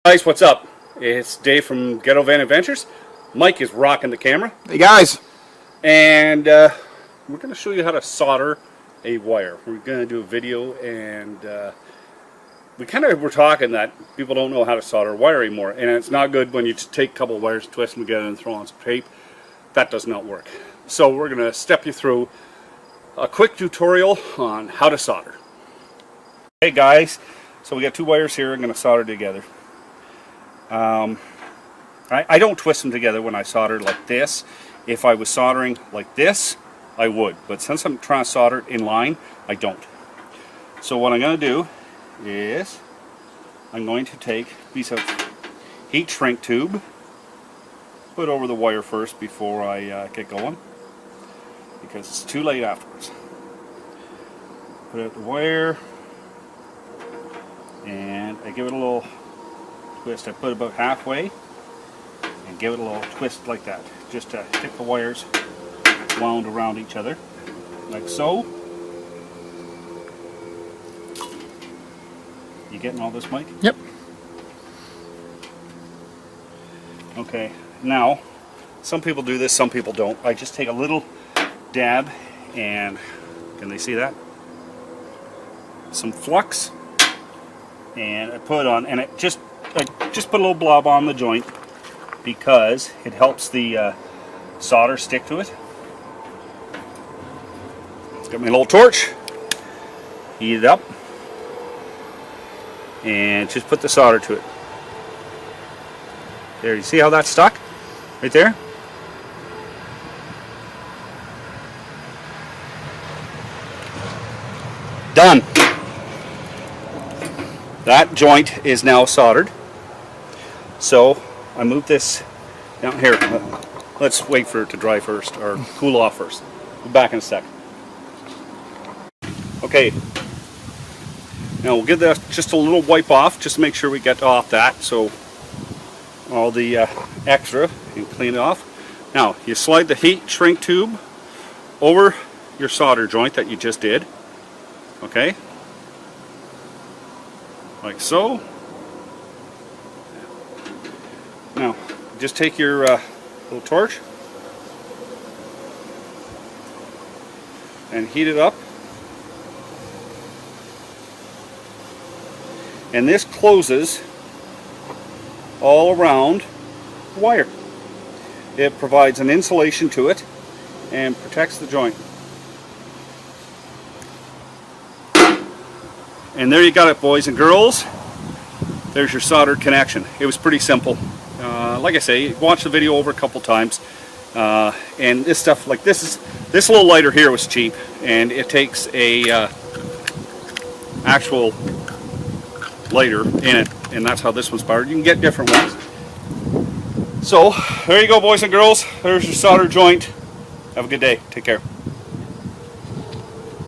Guys, what's up? It's Dave from Ghetto Van Adventures. Mike is rocking the camera. Hey guys! And we're going to show you how to solder a wire. We're going to do a video, and we kind of were talking that people don't know how to solder a wire anymore, and it's not good when you just take a couple of wires, twist them together, and throw on some tape. That does not work. So we're going to step you through a quick tutorial on how to solder. Hey guys, so we got two wires here. I'm going to solder together. I don't twist them together when I solder like this. If I was soldering like this, I would, but since I'm trying to solder in line, I don't. So what I'm going to do is I'm going to take a piece of heat shrink tube, put it over the wire first before I get going, because it's too late afterwards. Put out the wire, and I give it a little twist. I put it about halfway and give it a little twist like that, just to get the wires wound around each other, like so. You getting all this, Mike? Yep. Okay, now some people do this, some people don't. I just take a little dab, and can they see that? Some flux, and I put it on, and I just put a little blob on the joint because it helps the solder stick to it. Got my little torch, heat it up, and just put the solder to it. There, you see how that's stuck? Right there? Done. That joint is now soldered. So I move this down here. Let's wait for it to dry first, or cool off first. We'll be back in a sec. Okay. Now we'll give that just a little wipe off, just to make sure we get off that, so all the extra, and clean it off. Now you slide the heat shrink tube over your solder joint that you just did. Okay. Like so. Now, just take your little torch and heat it up. And this closes all around the wire. It provides an insulation to it and protects the joint. And there you got it, boys and girls. There's your soldered connection. It was pretty simple. Like I say, watch the video over a couple times. And this stuff, like this little lighter here was cheap, and it takes a actual lighter in it, and that's how this one's powered. You can get different ones. So there you go, boys and girls. There's your solder joint. Have a good day. Take care.